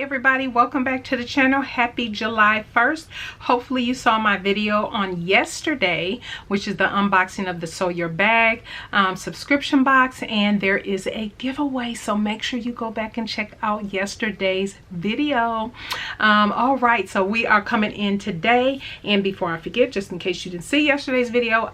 everybody, welcome back to the channel. Happy July 1st. Hopefully you saw my video on yesterday, which is the unboxing of the Sew Your Bag subscription box, and there is a giveaway, so make sure you go back and check out yesterday's video. All right, so we are coming in today, and before I forget, just in case you didn't see yesterday's video,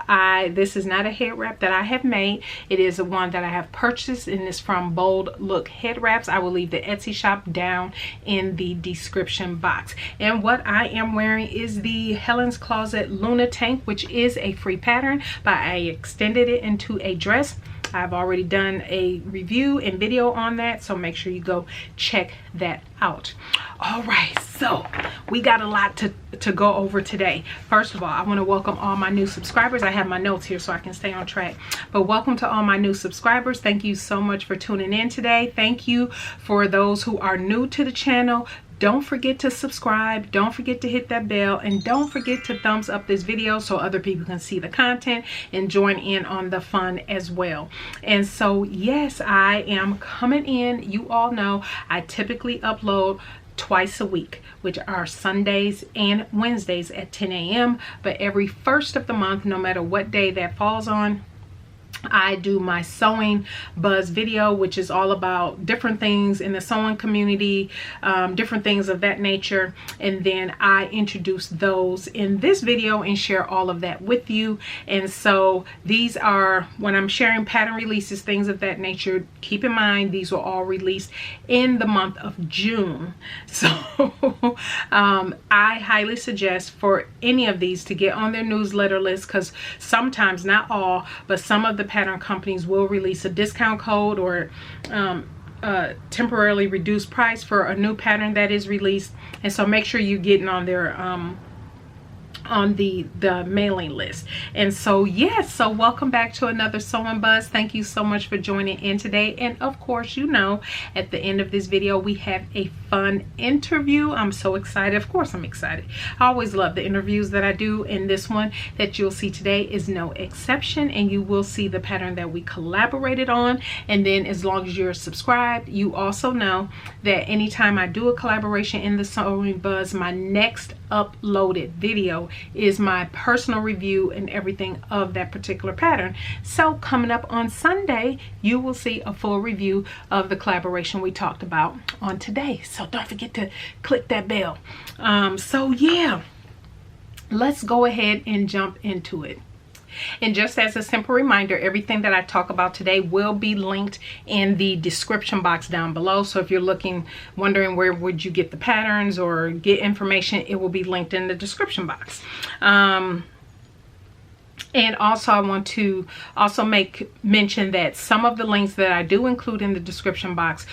this is not a head wrap that I have made. It is one that I have purchased, and it's from Bold Look Head Wraps. I will leave the Etsy shop down in the description box. And what I am wearing is the Helen's Closet Luna Tank, which is a free pattern, but I extended it into a dress. I've already done a review and video on that, so make sure you go check that out. All right, so we got a lot to go over today. First of all, I want to welcome all my new subscribers. I have my notes here so I can stay on track, but welcome to all my new subscribers. Thank you so much for tuning in today. Thank you for those who are new to the channel. Don't forget to subscribe, don't forget to hit that bell, and don't forget to thumbs up this video so other people can see the content and join in on the fun as well. And so yes, I am coming in. You all know I typically upload twice a week, which are Sundays and Wednesdays at 10 a.m. but every first of the month, no matter what day that falls on, I do my sewing buzz video, which is all about different things in the sewing community, different things of that nature, and then I introduce those in this video and share all of that with you. And so these are, when I'm sharing pattern releases, things of that nature, keep in mind these were all released in the month of June. So I highly suggest for any of these to get on their newsletter list, because sometimes, not all, but some of the pattern companies will release a discount code or temporarily reduced price for a new pattern that is released, and so make sure you're getting on their on the mailing list. And so yes, so welcome back to another Sewing Buzz. Thank you so much for joining in today. And of course, you know, at the end of this video we have a fun interview. I'm so excited. Of course I'm excited. I always love the interviews that I do, and this one that you'll see today is no exception, and you will see the pattern that we collaborated on. And then as long as you're subscribed, you also know that anytime I do a collaboration in the Sewing Buzz, my next uploaded video is my personal review and everything of that particular pattern. So coming up on Sunday, you will see a full review of the collaboration we talked about on today. So don't forget to click that bell. So yeah, let's go ahead and jump into it. And just as a simple reminder, everything that I talk about today will be linked in the description box down below. So if you're wondering where would you get the patterns or get information, it will be linked in the description box. And also I want to also make mention that some of the links that I do include in the description box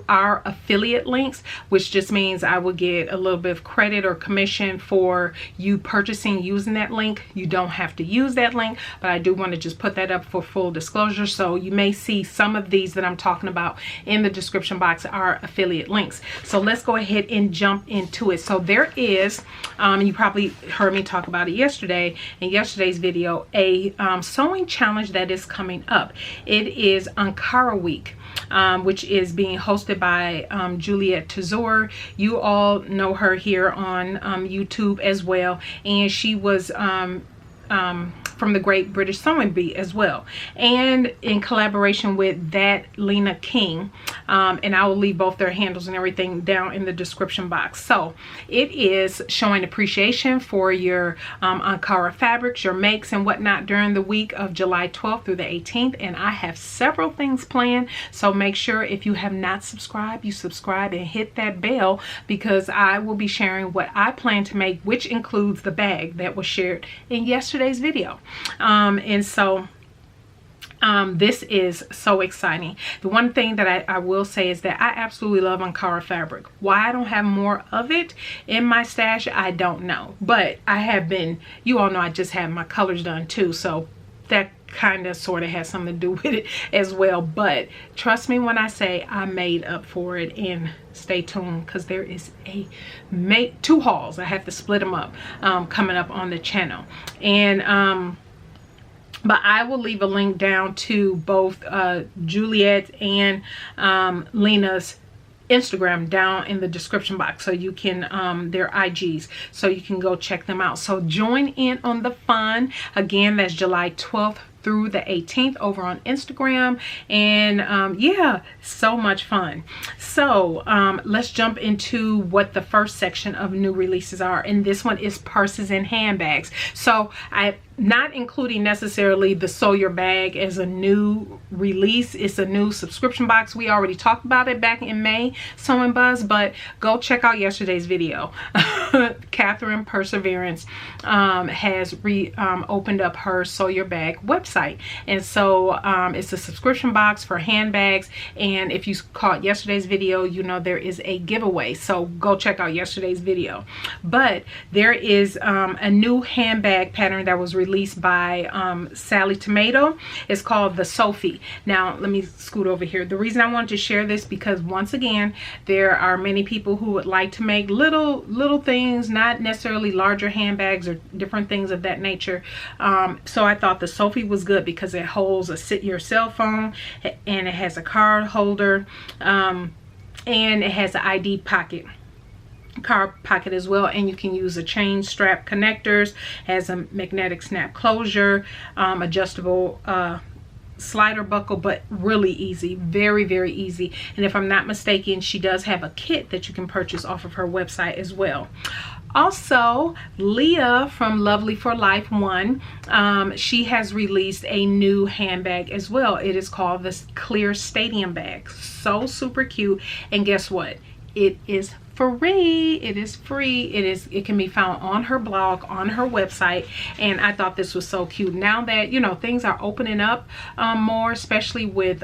are affiliate links, which just means I will get a little bit of credit or commission for you purchasing using that link. You don't have to use that link, but I do want to just put that up for full disclosure. So you may see some of these that I'm talking about in the description box are affiliate links. So let's go ahead and jump into it. So there is, you probably heard me talk about it yesterday in yesterday's video, a sewing challenge that is coming up. It is Ankara Week, which is being hosted by Juliet Tazor. You all know her here on YouTube as well, and she was from the Great British Sewing Bee as well, and in collaboration with that Lena King, and I will leave both their handles and everything down in the description box. So it is showing appreciation for your Ankara fabrics, your makes and whatnot during the week of July 12th through the 18th, and I have several things planned, so make sure if you have not subscribed, you subscribe and hit that bell, because I will be sharing what I plan to make, which includes the bag that was shared in yesterday's video. And so this is so exciting. The one thing that I will say is that I absolutely love Ankara fabric. Why I don't have more of it in my stash, I don't know, but I have been, you all know I just had my colors done too, so that kind of sort of has something to do with it as well. But trust me when I say I made up for it, and stay tuned because there is two hauls. I have to split them up coming up on the channel. And but I will leave a link down to both Juliet and Lena's Instagram down in the description box, so you can their IGs, so you can go check them out. So join in on the fun. Again, that's July 12th through the 18th over on Instagram. And yeah, so much fun. So let's jump into what the first section of new releases are, and this one is purses and handbags. So I not including necessarily the Sew Your Bag as a new release. It's a new subscription box. We already talked about it back in May, Sew & Buzz, but go check out yesterday's video. Catherine Perseverance has opened up her Sew Your Bag website, and so it's a subscription box for handbags. And if you caught yesterday's video, you know there is a giveaway, so go check out yesterday's video. But there is a new handbag pattern that was released by Sally Tomato. It's called the Sophie. Now let me scoot over here. The reason I wanted to share this, because once again there are many people who would like to make little things, not necessarily larger handbags or different things of that nature. So I thought the Sophie was good because it holds your cell phone, and it has a card holder, and it has an ID pocket, card pocket as well, and you can use a chain strap connectors, has a magnetic snap closure, adjustable slider buckle, but really easy, very easy. And if I'm not mistaken, she does have a kit that you can purchase off of her website as well. Also, Leah from Lovely for Life 1, she has released a new handbag as well. It is called this Clear Stadium bag. So super cute, and guess what? It is free. It is free. It can be found on her blog, on her website, and I thought this was so cute. Now that, you know, things are opening up more, especially with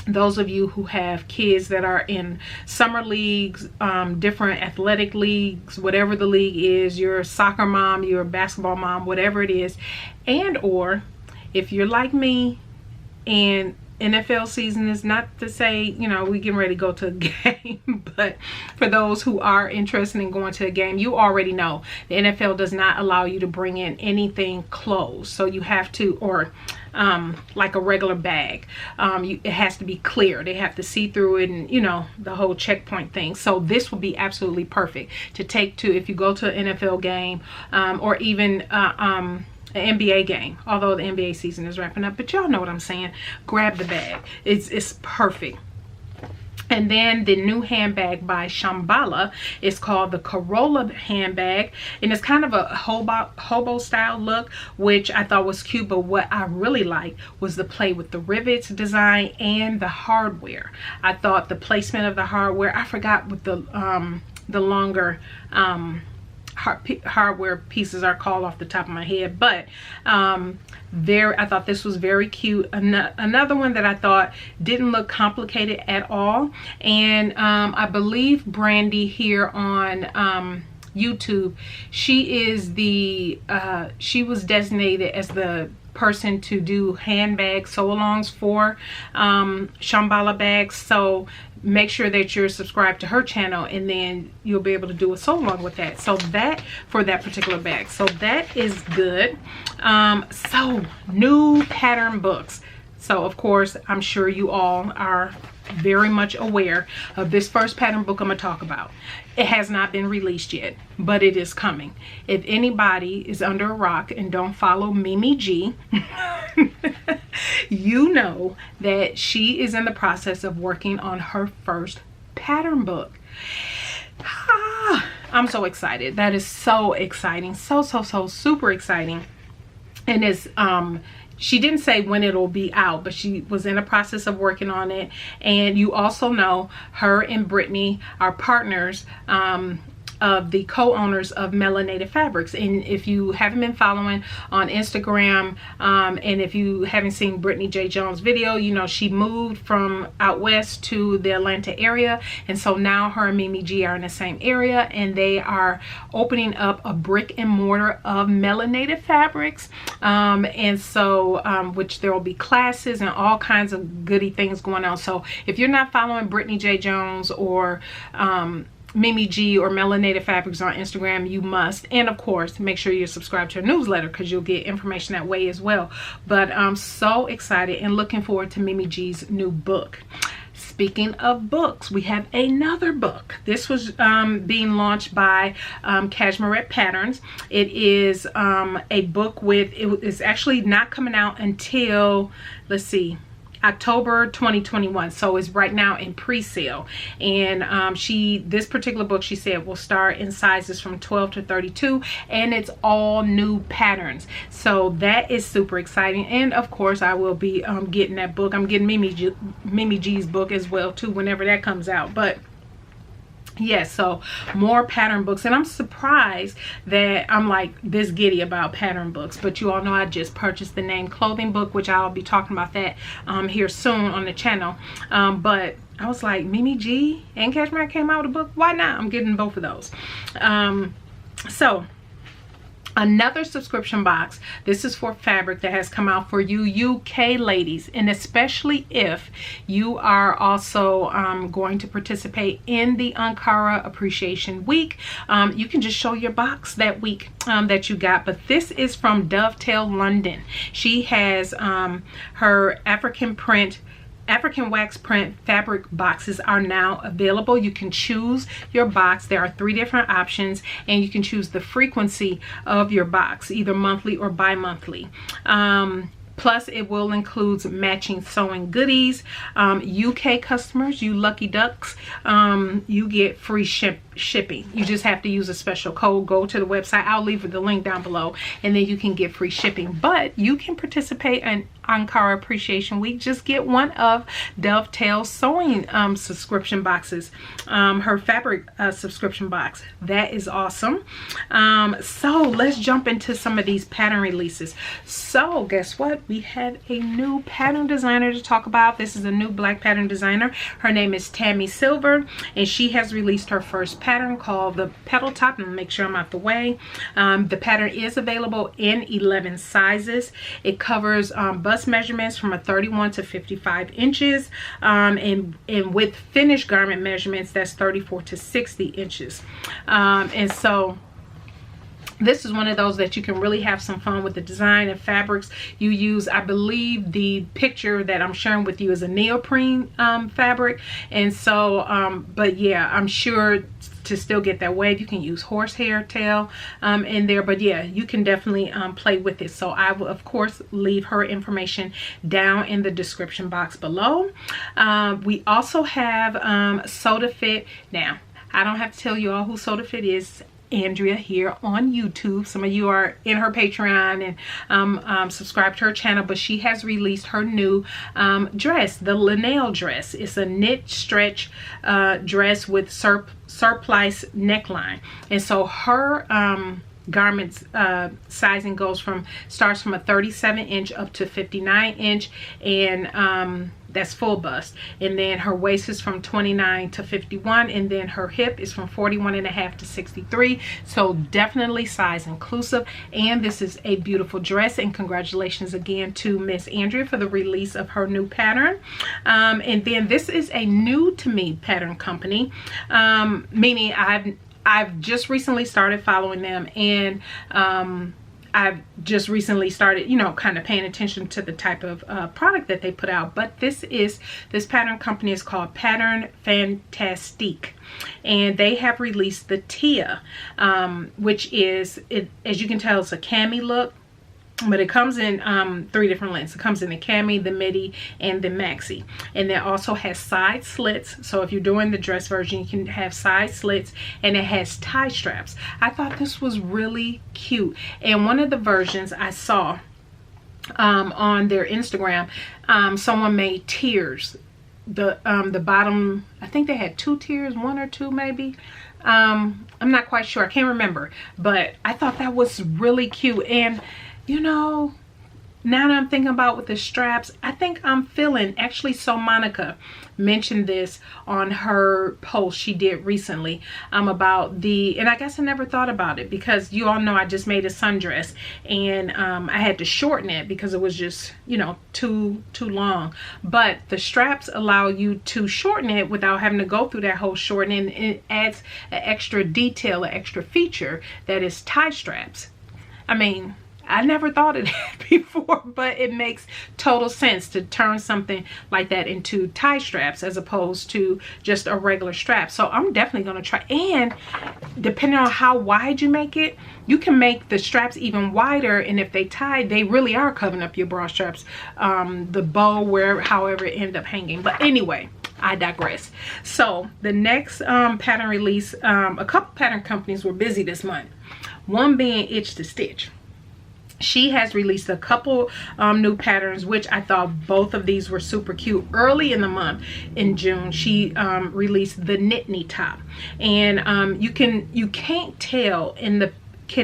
those of you who have kids that are in summer leagues, different athletic leagues, whatever the league is, you're a soccer mom, you're a basketball mom, whatever it is, and or if you're like me and NFL season is, not to say, you know, we getting ready to go to a game, but for those who are interested in going to a game, you already know the NFL does not allow you to bring in anything closed. So you have to, or like a regular bag, it has to be clear. They have to see through it, and you know, the whole checkpoint thing. So this would be absolutely perfect to take to, if you go to an NFL game, or even an NBA game, although the NBA season is wrapping up, but y'all know what I'm saying. Grab the bag. It's perfect. And then the new handbag by Shambhala is called the Corolla handbag, and it's kind of a hobo style look, which I thought was cute. But what I really liked was the play with the rivets design and the hardware. I thought the placement of the hardware, I forgot what the longer hardware pieces are called off the top of my head, but I thought this was very cute. Another one that I thought didn't look complicated at all, and I believe Brandy here on YouTube, she was designated as the person to do handbag sew-alongs for Shambhala bags. So make sure that you're subscribed to her channel, and then you'll be able to do a sew-along with that. So that, for that particular bag, so that is good. So new pattern books. So of course, I'm sure you all are very much aware of this first pattern book I'm gonna talk about. It has not been released yet, but it is coming. If anybody is under a rock and don't follow Mimi G, you know that she is in the process of working on her first pattern book. I'm so excited. That is so exciting. So super exciting. And it's she didn't say when it'll be out, but she was in the process of working on it. And you also know her and Brittany are partners of the co-owners of Melanated Fabrics. And if you haven't been following on Instagram, and if you haven't seen Brittany J. Jones' video, you know she moved from out west to the Atlanta area, and so now her and Mimi G are in the same area, and they are opening up a brick and mortar of Melanated Fabrics, and so which there will be classes and all kinds of goody things going on. So if you're not following Brittany J. Jones or Mimi G or Melanated Fabrics on Instagram, you must. And of course, make sure you're subscribed to her newsletter, because you'll get information that way as well. But I'm so excited and looking forward to Mimi G's new book. Speaking of books, we have another book. This was being launched by Handbag Patterns. It is a book with, it is actually not coming out until, let's see, October 2021, so it's right now in pre-sale. And this particular book, she said, will start in sizes from 12 to 32, and it's all new patterns, so that is super exciting. And of course I will be getting that book. I'm getting Mimi G's book as well too whenever that comes out. But yes, so more pattern books, and I'm surprised that I'm like this giddy about pattern books. But you all know I just purchased the Name Clothing book, which I'll be talking about that here soon on the channel. But I was like, Mimi G and Cashmere came out with a book, why not? I'm getting both of those. So another subscription box. This is for fabric that has come out for you UK ladies, and especially if you are also going to participate in the Anakara Appreciation Week. You can just show your box that week that you got. But this is from Dovetail London. She has her African wax print fabric boxes are now available. You can choose your box. There are 3 different options, and you can choose the frequency of your box, either monthly or bi-monthly. Plus, it will include matching sewing goodies. UK customers, you lucky ducks, you get free shipping. You just have to use a special code. Go to the website. I'll leave the link down below, and then you can get free shipping. But you can participate in Anakara Appreciation Week. Just get one of Dovetail's sewing subscription boxes, her fabric subscription box. That is awesome. So let's jump into some of these pattern releases. So guess what? We have a new pattern designer to talk about. This is a new black pattern designer. Her name is Tammy Silver, and she has released her first pattern called the Petal Top. And make sure I'm out the way. The pattern is available in 11 sizes. It covers bust measurements from a 31 to 55 inches, and with finished garment measurements, that's 34 to 60 inches. And so this is one of those that you can really have some fun with the design and fabrics you use. I believe the picture that I'm sharing with you is a neoprene fabric. And so, but yeah, I'm sure to still get that wave, you can use horsehair tail in there. But yeah, you can definitely play with it. So I will, of course, leave her information down in the description box below. We also have Soda Fit. Now, I don't have to tell you all who Soda Fit is. Andrea here on YouTube. Some of you are in her Patreon and subscribe to her channel, but she has released her new dress, the Linnell dress. It's a knit stretch dress with surplice neckline, and so her garments sizing starts from a 37 inch up to 59 inch, and that's full bust. And then her waist is from 29 to 51, and then her hip is from 41.5 to 63. So definitely size inclusive, and this is a beautiful dress. And congratulations again to Miss Andrea for the release of her new pattern. And then this is a new to me pattern company, meaning I've just recently started following them, and I've just recently started, you know, kind of paying attention to the type of product that they put out. But this pattern company is called Pattern Fantastique, and they have released the Tia, which is, as you can tell, it's a cami look. But it comes in 3 different lengths. It comes in the cami, the midi, and the maxi. And it also has side slits. So if you're doing the dress version, you can have side slits, and it has tie straps. I thought this was really cute. And one of the versions I saw on their Instagram, someone made tiers. The bottom, I think they had 2 tiers, 1 or 2 maybe. I'm not quite sure. I can't remember. But I thought that was really cute. And you know, now that I'm thinking about with the straps, I think I'm feeling, actually, so Monica mentioned this on her post she did recently about and I guess I never thought about it, because you all know I just made a sundress, and I had to shorten it because it was just, you know, too long. But the straps allow you to shorten it without having to go through that whole shortening. It adds an extra detail, an extra feature that is tie straps. I mean, I never thought of that before, but it makes total sense to turn something like that into tie straps as opposed to just a regular strap. So I'm definitely going to try. And depending on how wide you make it, you can make the straps even wider, and if they tie, they really are covering up your bra straps, the bow, where however it ended up hanging. But anyway, I digress. So the next pattern release, a couple pattern companies were busy this month, one being Itch to Stitch. She has released a couple new patterns, which I thought both of these were super cute. Early in the month, in June, she released the Knit Me top, and you can't tell in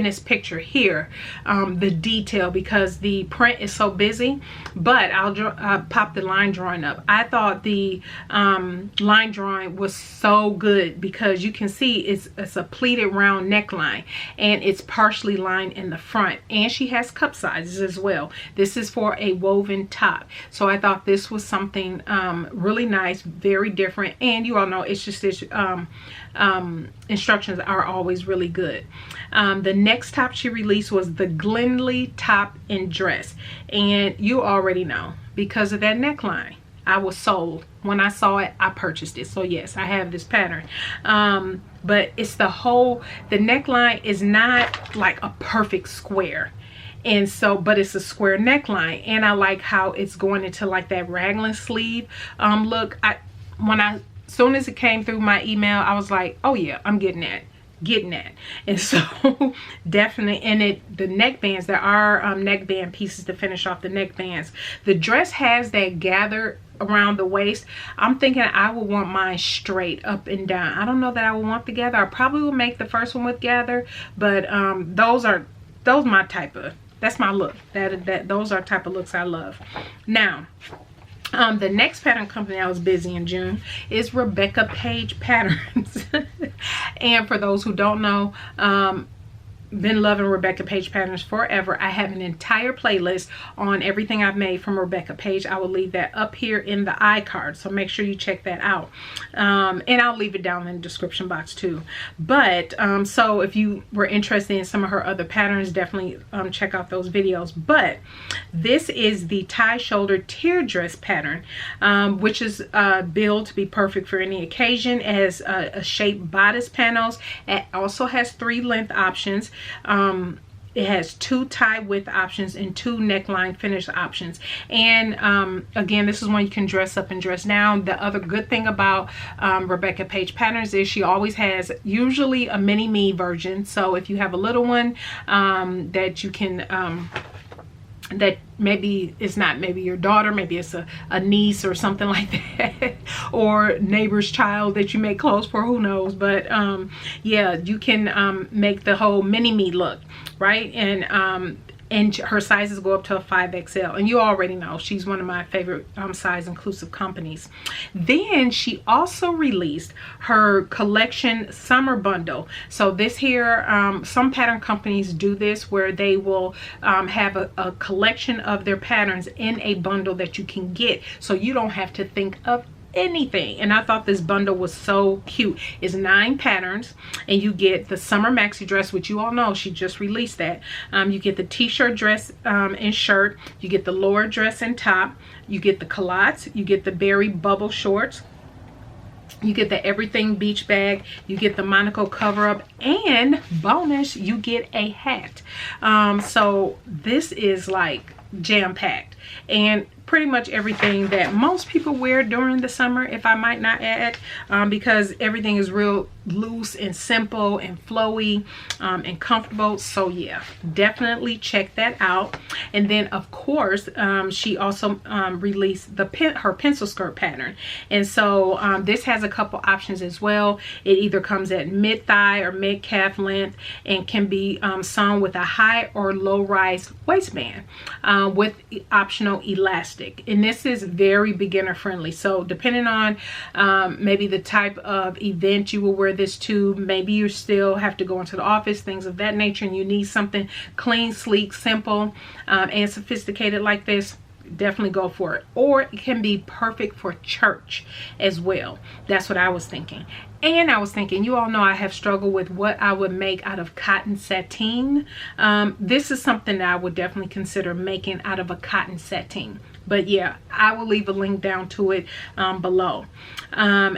this picture here the detail because the print is so busy, but I'll pop the line drawing up. I thought the line drawing was so good because you can see it's a pleated round neckline, and it's partially lined in the front, and she has cup sizes as well. This is for a woven top, so I thought this was something really nice, very different. And you all know It's Just Stitch instructions are always really good. The next top she released was the Glenley top and dress, and you already know, because of that neckline, I was sold. When I saw it, I purchased it. So yes, I have this pattern, but it's the neckline is not like a perfect square, and so, but it's a square neckline, and I like how it's going into like that raglan sleeve look. As soon as it came through my email, I was like, oh yeah, I'm getting that. And so definitely. And the neckbands, there are neckband pieces to finish off the neckbands. The dress has that gather around the waist. I'm thinking I would want mine straight up and down. I don't know that I would want the gather. I probably will make the first one with gather, but those my type of, that's my look. Those are type of looks I love. Now the next pattern company I was busy in June is Rebecca Page Patterns. And for those who don't know, been loving Rebecca Page Patterns forever. I have an entire playlist on everything I've made from Rebecca Page. I will leave that up here in the iCard, so make sure you check that out. And I'll leave it down in the description box too. But so if you were interested in some of her other patterns, definitely check out those videos. But this is the tie shoulder tier dress pattern, which is built to be perfect for any occasion. It has a shaped bodice panels. It also has 3 length options. It has 2 tie width options and 2 neckline finish options. And again, this is one you can dress up and dress down. The other good thing about Rebecca Page Patterns is she always has usually a mini me version. So if you have a little one that you can that maybe it's not maybe your daughter, maybe it's a niece or something like that, or neighbor's child that you make clothes for, who knows. But yeah, you can make the whole mini me look, right? And her sizes go up to a 5XL, and you already know she's one of my favorite size inclusive companies. Then she also released her collection summer bundle. So this here, some pattern companies do this where they will have a collection of their patterns in a bundle that you can get, so you don't have to think of anything. And I thought this bundle was so cute. It's 9 patterns, and you get the summer maxi dress, which you all know she just released that. You get the t-shirt dress and shirt, you get the lower dress and top, you get the culottes, you get the berry bubble shorts, you get the everything beach bag, you get the Monaco cover up, and bonus, you get a hat. So this is like jam-packed, and pretty much everything that most people wear during the summer, if I might not add, because everything is real loose and simple and flowy and comfortable. So yeah, definitely check that out. And then of course she also released her pencil skirt pattern, and so this has a couple options as well. It either comes at mid-thigh or mid-calf length and can be sewn with a high or low rise waistband with optional elastic. And this is very beginner friendly, so depending on maybe the type of event you will wear this to, maybe you still have to go into the office, things of that nature, and you need something clean, sleek, simple, and sophisticated like this, definitely go for it. Or it can be perfect for church as well. That's what I was thinking. And I was thinking, you all know I have struggled with what I would make out of cotton sateen. This is something that I would definitely consider making out of a cotton sateen. But yeah, I will leave a link down to it below.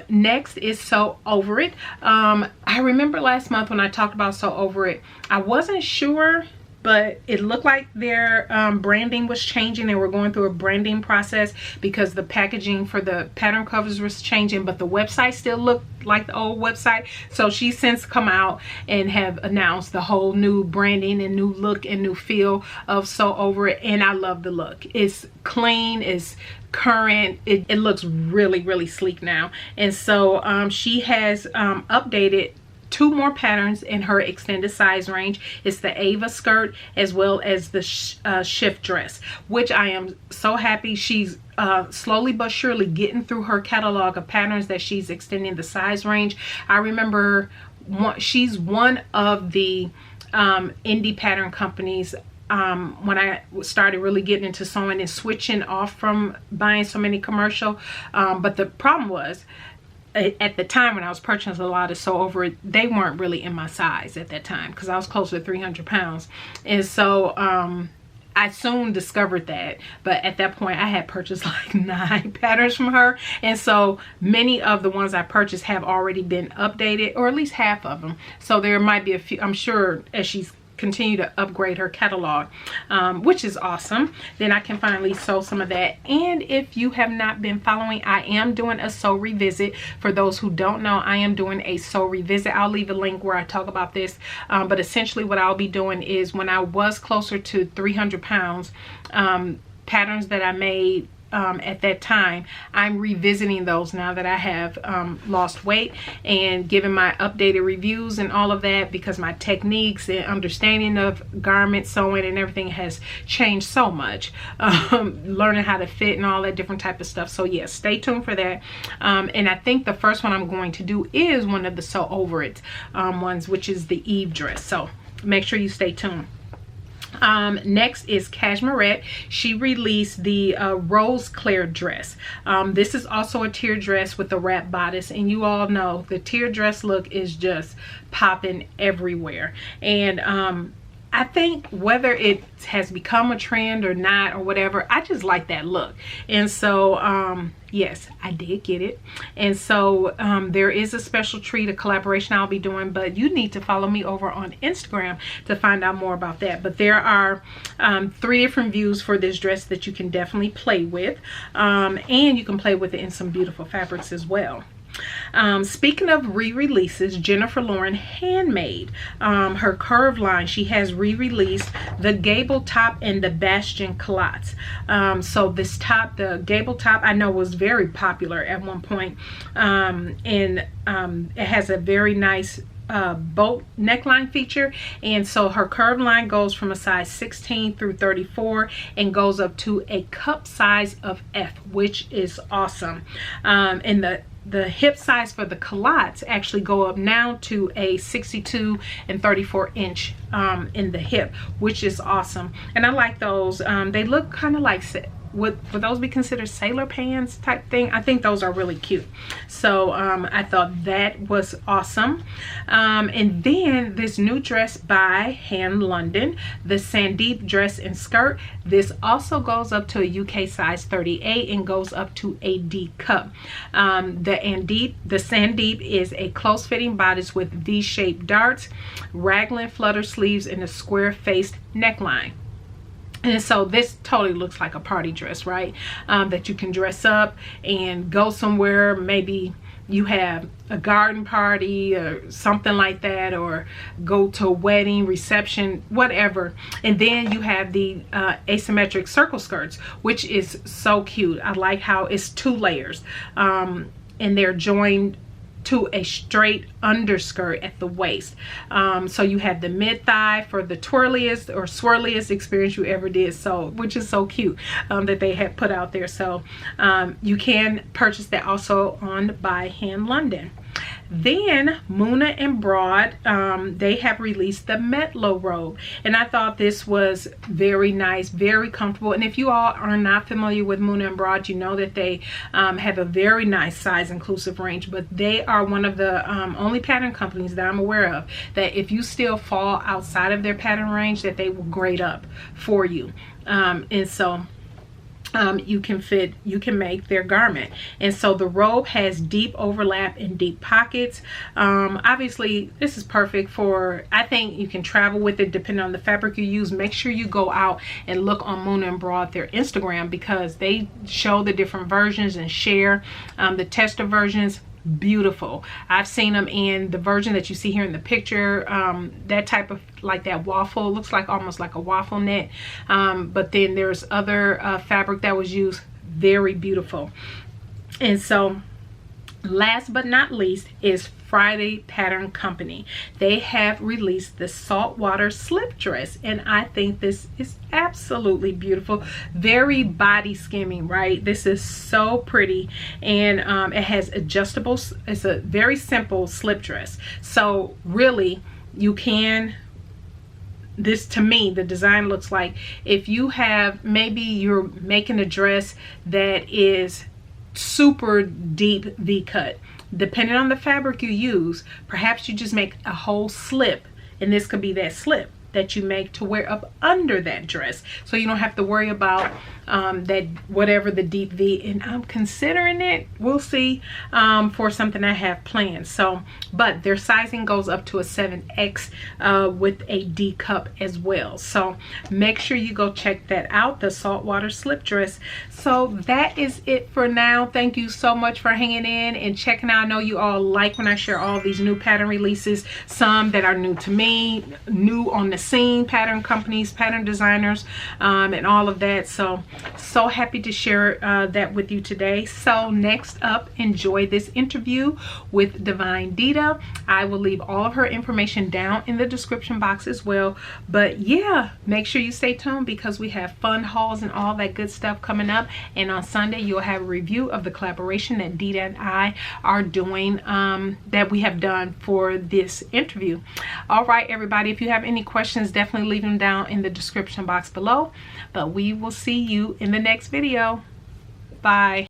Next is Sew Over It. I remember last month when I talked about Sew Over It, I wasn't sure, but it looked like their branding was changing. They were going through a branding process because the packaging for the pattern covers was changing, but the website still looked like the old website. So she's since come out and have announced the whole new branding and new look and new feel of Sew Over It, and I love the look. It's clean, it's current, it looks really, really sleek now. And so she has updated 2 more patterns in her extended size range. It's the Ava skirt as well as the shift dress, which I am so happy. She's slowly but surely getting through her catalog of patterns that she's extending the size range. I remember she's one of the indie pattern companies when I started really getting into sewing and switching off from buying so many commercial. But the problem was, at the time when I was purchasing a lot of Sew Over It, they weren't really in my size at that time because I was closer to 300 pounds. And so I soon discovered that. But at that point, I had purchased like 9 patterns from her. And so many of the ones I purchased have already been updated, or at least half of them. So there might be a few, I'm sure, as she's continue to upgrade her catalog, which is awesome. Then I can finally sew some of that. And if you have not been following, I am doing a sew revisit. For those who don't know, I am doing a sew revisit. I'll leave a link where I talk about this, but essentially what I'll be doing is, when I was closer to 300 pounds, patterns that I made at that time, I'm revisiting those now that I have lost weight, and giving my updated reviews and all of that, because my techniques and understanding of garment sewing and everything has changed so much. Learning how to fit and all that different type of stuff. So yes, stay tuned for that. And I think the first one I'm going to do is one of the Sew Over It ones, which is the Eve dress. So make sure you stay tuned. Next is Cashmerette. She released the Rose Claire dress. This is also a tier dress with a wrap bodice, and you all know the tier dress look is just popping everywhere. And I think whether it has become a trend or not or whatever, I just like that look. And so yes, I did get it. And so there is a special treat, a collaboration I'll be doing, but you need to follow me over on Instagram to find out more about that. But there are 3 different views for this dress that you can definitely play with, and you can play with it in some beautiful fabrics as well. Speaking of re-releases, Jennifer Lauren Handmade, her curve line, she has re-released the gable top and the bastion culottes. So this top, the gable top, I know was very popular at one point, and it has a very nice boat neckline feature. And so her curve line goes from a size 16 through 34 and goes up to a cup size of F, which is awesome. And the hip size for the culottes actually go up now to a 62 and 34 inch in the hip, which is awesome. And I like those. They look kind of like, would those be considered sailor pants type thing? I think those are really cute. So I thought that was awesome. And then this new dress by Hand London, the Sandeep dress and skirt. This also goes up to a UK size 38 and goes up to a D cup. The Sandeep is a close fitting bodice with V-shaped darts, raglan flutter sleeves, and a square faced neckline. And so this totally looks like a party dress, right? That you can dress up and go somewhere. Maybe you have a garden party or something like that, or go to a wedding, reception, whatever. And then you have the asymmetric circle skirts, which is so cute. I like how it's 2 layers, and they're joined to a straight underskirt at the waist. So you have the mid thigh for the twirliest or swirliest experience you ever did, so which is so cute that they have put out there. So you can purchase that also on by Hand London. Then Muna and Broad, they have released the Metlo robe, and I thought this was very nice, very comfortable. And if you all are not familiar with Muna and Broad, you know that they have a very nice size inclusive range, but they are one of the only pattern companies that I'm aware of that if you still fall outside of their pattern range, that they will grade up for you. And so you can make their garment. And so the robe has deep overlap and deep pockets. Obviously this is perfect for, I think you can travel with it depending on the fabric you use. Make sure you go out and look on Muna and Broad, their Instagram, because they show the different versions and share the tester versions. Beautiful. I've seen them in the version that you see here in the picture, that type of, like that waffle, looks like almost like a waffle knit, but then there's other fabric that was used. Very beautiful. And so last but not least is Friday Pattern Company. They have released the saltwater slip dress, and I think this is absolutely beautiful. Very body skimming, right? This is so pretty, and it has adjustable, it's a very simple slip dress. So really you can, this to me, the design looks like if you have, maybe you're making a dress that is super deep V-cut. Depending on the fabric you use, perhaps you just make a whole slip, and this could be that slip that you make to wear up under that dress, so you don't have to worry about that whatever the deep V. And I'm considering it, we'll see, for something I have planned. So, but their sizing goes up to a 7X with a D cup as well. So make sure you go check that out, the saltwater slip dress. So that is it for now. Thank you so much for hanging in and checking out. I know you all like when I share all these new pattern releases, some that are new to me, new on the scene, pattern companies, pattern designers, and all of that. So happy to share that with you today. So next up, enjoy this interview with DivineDita. I will leave all of her information down in the description box as well. But yeah, make sure you stay tuned because we have fun hauls and all that good stuff coming up. And on Sunday, you'll have a review of the collaboration that Dita and I are doing, that we have done for this interview. All right, everybody, if you have any questions, definitely leave them down in the description box below. But we will see you in the next video. Bye.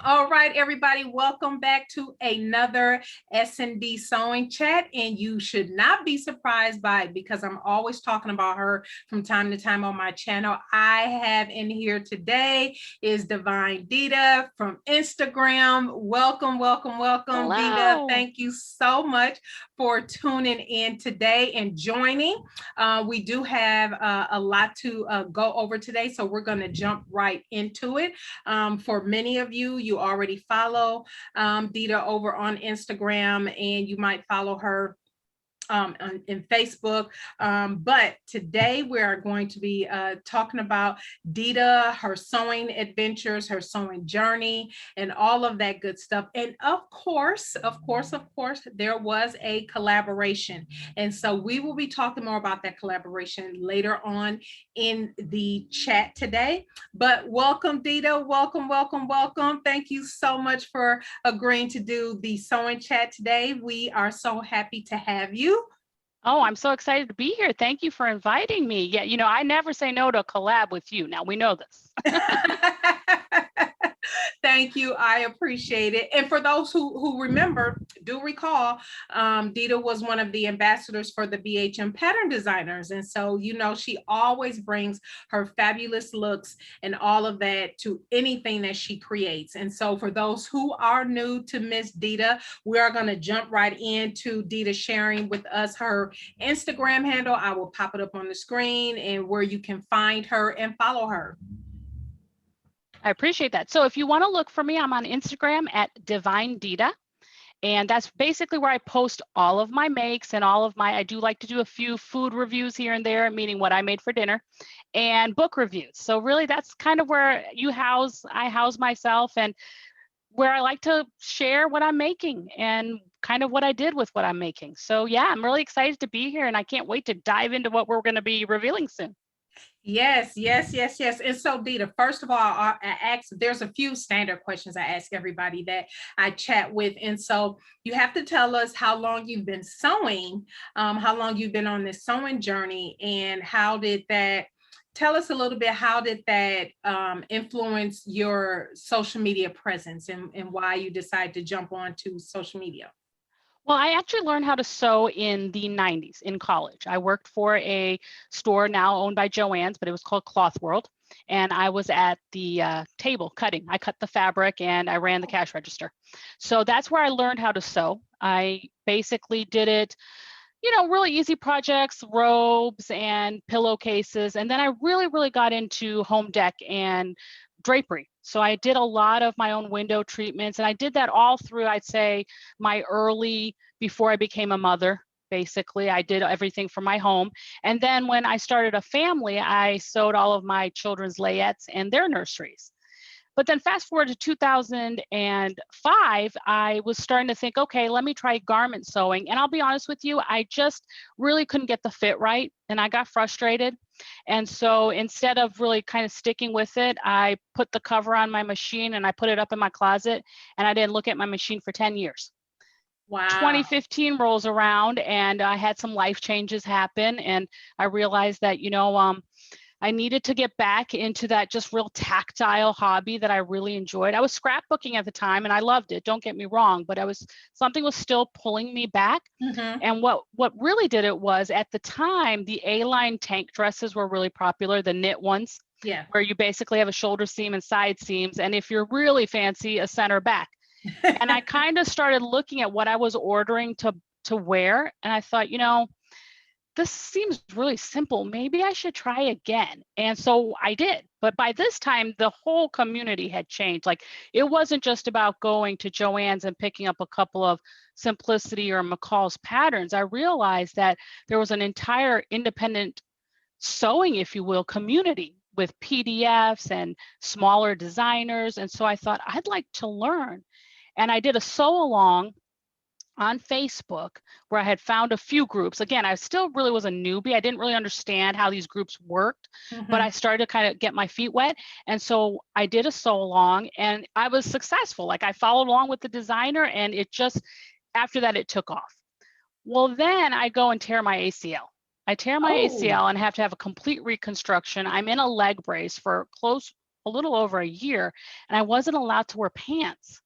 All right, everybody, welcome back to another SND sewing chat, and you should not be surprised by it because I'm always talking about her from time to time on my channel. I have in here today is DivineDita from Instagram. Welcome, welcome, welcome. Hello. Dita, thank you so much for tuning in today and joining. We do have a lot to go over today, so we're going to jump right into it. For many of you, you already follow Dita over on Instagram, and you might follow her in Facebook, but today we are going to be talking about Dita, her sewing adventures, her sewing journey, and all of that good stuff. And of course, there was a collaboration, and so we will be talking more about that collaboration later on in the chat today. But welcome, Dita. Welcome, welcome, welcome. Thank you so much for agreeing to do the sewing chat today. We are so happy to have you. Oh, I'm so excited to be here. Thank you for inviting me. Yeah, you know, I never say no to a collab with you. Now we know this. Thank you. I appreciate it. And for those who remember, do recall, Dita was one of the ambassadors for the BHM pattern designers. And so, you know, she always brings her fabulous looks and all of that to anything that she creates. And so for those who are new to Miss Dita, we are going to jump right into Dita sharing with us her Instagram handle. I will pop it up on the screen and where you can find her and follow her. I appreciate that. So if you want to look for me, I'm on Instagram at DivineDita. And that's basically where I post all of my makes and all of my, I do like to do a few food reviews here and there, meaning what I made for dinner, and book reviews. So really that's kind of where I house myself and where I like to share what I'm making and kind of what I did with what I'm making. So yeah, I'm really excited to be here and I can't wait to dive into what we're going to be revealing soon. Yes, yes, yes, yes. And so, Dita, first of all, I ask, there's a few standard questions I ask everybody that I chat with. And so you have to tell us how long you've been sewing, how long you've been on this sewing journey, and how did that, tell us a little bit, how did that influence your social media presence, and why you decided to jump onto social media? Well, I actually learned how to sew in the 90s in college. I worked for a store now owned by Joann's, but it was called Cloth World. And I was at the table cutting. I cut the fabric and I ran the cash register. So that's where I learned how to sew. I basically did it, really easy projects, robes and pillowcases. And then I really, really got into home dec and drapery. So I did a lot of my own window treatments, and I did that all through, I'd say, my early, before I became a mother. Basically, I did everything for my home. And then when I started a family, I sewed all of my children's layettes and their nurseries. But then fast forward to 2005, I was starting to think, okay, let me try garment sewing. And I'll be honest with you, I just really couldn't get the fit right. And I got frustrated. And so instead of really kind of sticking with it, I put the cover on my machine and I put it up in my closet. And I didn't look at my machine for 10 years. Wow. 2015 rolls around and I had some life changes happen. And I realized that, I needed to get back into that just real tactile hobby that I really enjoyed. I was scrapbooking at the time and I loved it. Don't get me wrong, but something was still pulling me back. Mm-hmm. And what really did it was, at the time, the A-line tank dresses were really popular, the knit ones. Yeah. Where you basically have a shoulder seam and side seams, and if you're really fancy, a center back. And I kind of started looking at what I was ordering to wear, and I thought, this seems really simple. Maybe I should try again. And so I did. But by this time, the whole community had changed. Like, it wasn't just about going to Joann's and picking up a couple of Simplicity or McCall's patterns. I realized that there was an entire independent sewing, if you will, community with PDFs and smaller designers. And so I thought, I'd like to learn. And I did a sew along on Facebook where I had found a few groups. Again, I still really was a newbie. I didn't really understand how these groups worked, but I started to kind of get my feet wet. And so I did a sew along and I was successful. Like, I followed along with the designer and it just, after that, it took off. Well, then I go and tear my ACL. I tear my ACL and have to have a complete reconstruction. I'm in a leg brace for a little over a year, and I wasn't allowed to wear pants.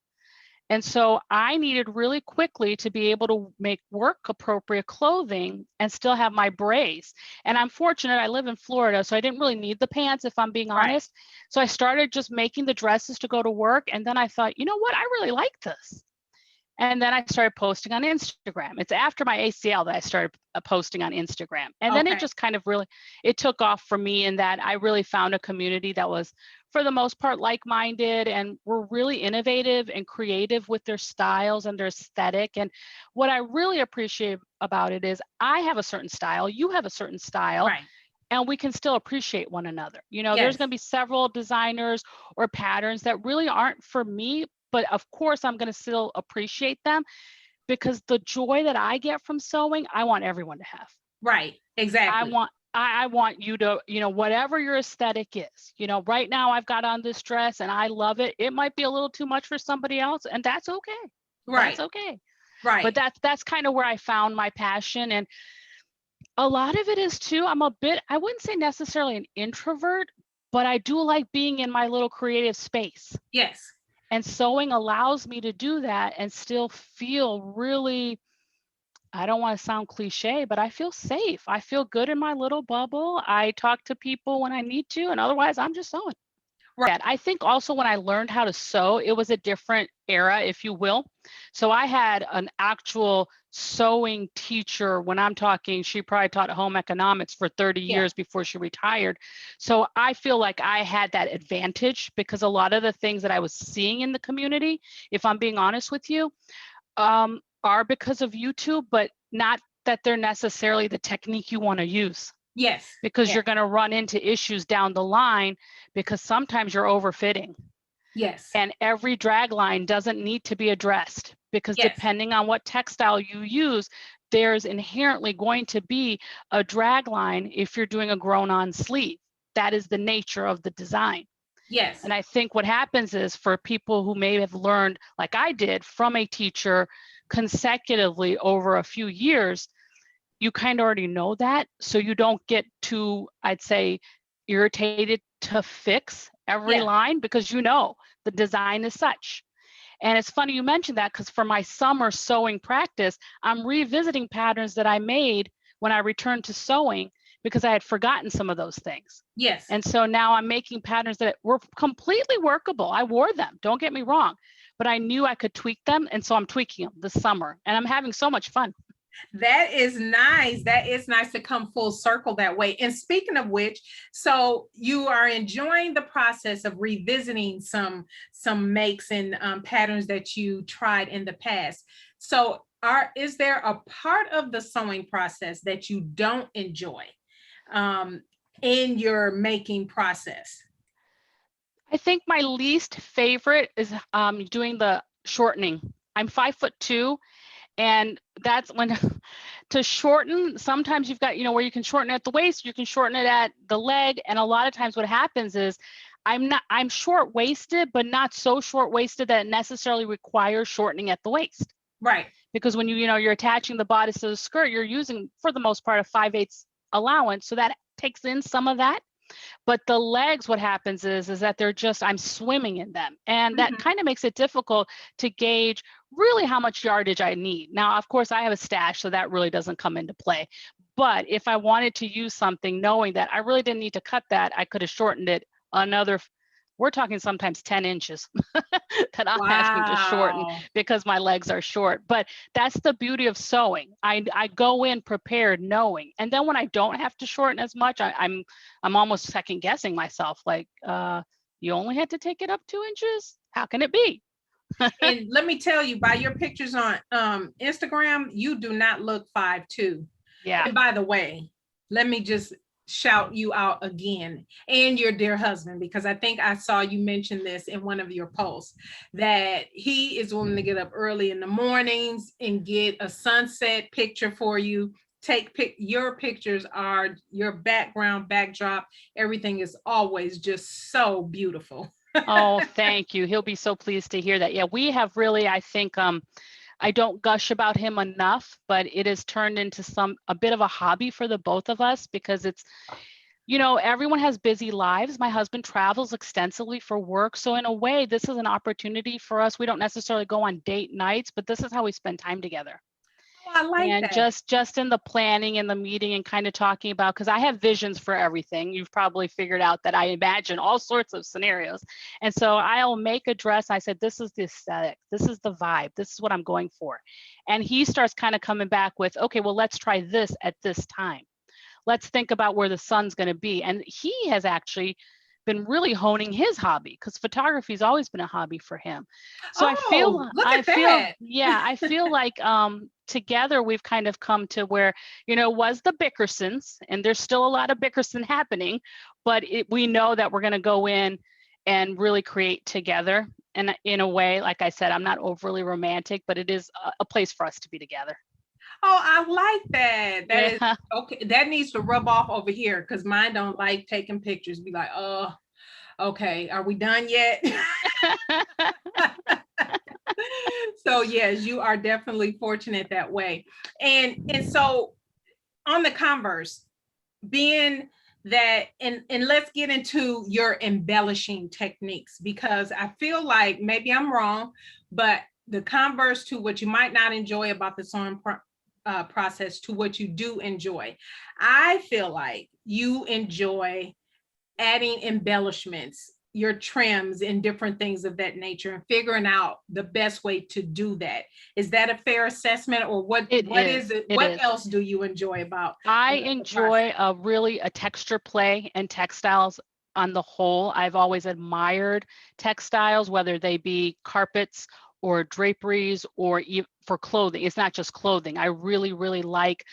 And so I needed really quickly to be able to make work appropriate clothing and still have my brace. And I'm fortunate, I live in Florida, so I didn't really need the pants, if I'm being honest. So I started just making the dresses to go to work. And then I thought, you know what, I really like this. And then I started posting on Instagram. It's after my ACL that I started posting on Instagram. And then it just kind of really, it took off for me in that I really found a community that was, for the most part, like-minded and were really innovative and creative with their styles and their aesthetic. And what I really appreciate about it is I have a certain style, you have a certain style. And we can still appreciate one another. There's going to be several designers or patterns that really aren't for me, but of course I'm going to still appreciate them, because the joy that I get from sewing, I want everyone to have. Right. Exactly. I want you to, whatever your aesthetic is, right now I've got on this dress and I love it. It might be a little too much for somebody else, and that's okay. Right. That's okay. Right. But that's kind of where I found my passion. And a lot of it is too, I wouldn't say necessarily an introvert, but I do like being in my little creative space. Yes. And sewing allows me to do that and still feel really, I don't want to sound cliche, but I feel safe. I feel good in my little bubble. I talk to people when I need to, and otherwise I'm just sewing. Right. I think also when I learned how to sew, it was a different era, if you will. So I had an actual sewing teacher. When I'm talking, she probably taught home economics for 30 years before she retired. So I feel like I had that advantage, because a lot of the things that I was seeing in the community, if I'm being honest with you, are because of YouTube, but not that they're necessarily the technique you want to use. Yes. Because you're going to run into issues down the line, because sometimes you're overfitting. Yes. And every drag line doesn't need to be addressed, because depending on what textile you use, there's inherently going to be a drag line if you're doing a grown-on sleeve. that is the nature of the design. Yes. And I think what happens is for people who may have learned, like I did, from a teacher consecutively over a few years, you kind of already know that. So you don't get too, I'd say, irritated to fix every line, because you know the design is such. And it's funny you mentioned that, because for my summer sewing practice, I'm revisiting patterns that I made when I returned to sewing, because I had forgotten some of those things. Yes. And so now I'm making patterns that were completely workable. I wore them, don't get me wrong, but I knew I could tweak them. And so I'm tweaking them this summer, and I'm having so much fun. That is nice. That is nice to come full circle that way. And speaking of which, so you are enjoying the process of revisiting some makes and patterns that you tried in the past. So is there a part of the sewing process that you don't enjoy in your making process? I think my least favorite is doing the shortening. I'm 5'2", and that's when to shorten, sometimes you've got, where you can shorten at the waist, you can shorten it at the leg. And a lot of times what happens is I'm short-waisted, but not so short-waisted that it necessarily requires shortening at the waist. Right. Because when you're attaching the bodice to the skirt, you're using, for the most part, a 5/8 allowance. So that takes in some of that. But the legs, what happens is that they're just, I'm swimming in them. And that kind of makes it difficult to gauge really how much yardage I need. Now, of course, I have a stash, so that really doesn't come into play. But if I wanted to use something, knowing that I really didn't need to cut that, I could have shortened it another, we're talking sometimes 10 inches that I'm having to shorten because my legs are short. But that's the beauty of sewing. I go in prepared knowing. And then when I don't have to shorten as much, I'm almost second guessing myself. Like, you only had to take it up 2 inches? How can it be? And let me tell you, by your pictures on Instagram, you do not look 5'2". Yeah. And by the way, let me just shout you out again, and your dear husband, because I think I saw you mention this in one of your posts, that he is willing to get up early in the mornings and get a sunset picture for you. Your pictures are, your backdrop, everything is always just so beautiful. Oh, thank you. He'll be so pleased to hear that. Yeah, we have really, I think, I don't gush about him enough, but it has turned into a bit of a hobby for the both of us, because it's, everyone has busy lives. My husband travels extensively for work. So in a way, this is an opportunity for us. We don't necessarily go on date nights, but this is how we spend time together. I like and that. just in the planning and the meeting and kind of talking about, because I have visions for everything. You've probably figured out that I imagine all sorts of scenarios. And so I'll make a dress. I said, this is the aesthetic. This is the vibe. This is what I'm going for. And he starts kind of coming back with, okay, well, let's try this at this time. Let's think about where the sun's going to be. And he has actually been really honing his hobby, because photography has always been a hobby for him. So I feel like together we've kind of come to where, was the Bickersons, and there's still a lot of Bickerson happening, but we know that we're going to go in and really create together. And in a way, like I said, I'm not overly romantic, but it is a place for us to be together. Oh, I like that. That is okay. That needs to rub off over here, because mine don't like taking pictures. Be like, oh, okay, are we done yet? So yes, you are definitely fortunate that way. And so on the converse, being that, and let's get into your embellishing techniques, because I feel like maybe I'm wrong, but the converse to what you might not enjoy about the sewing process to what you do enjoy. I feel like you enjoy adding embellishments, your trims and different things of that nature, and figuring out the best way to do that. Is that a fair assessment, or what else do you enjoy about? I enjoy a texture play and textiles on the whole. I've always admired textiles, whether they be carpets or draperies or for clothing. It's not just clothing. I really, really like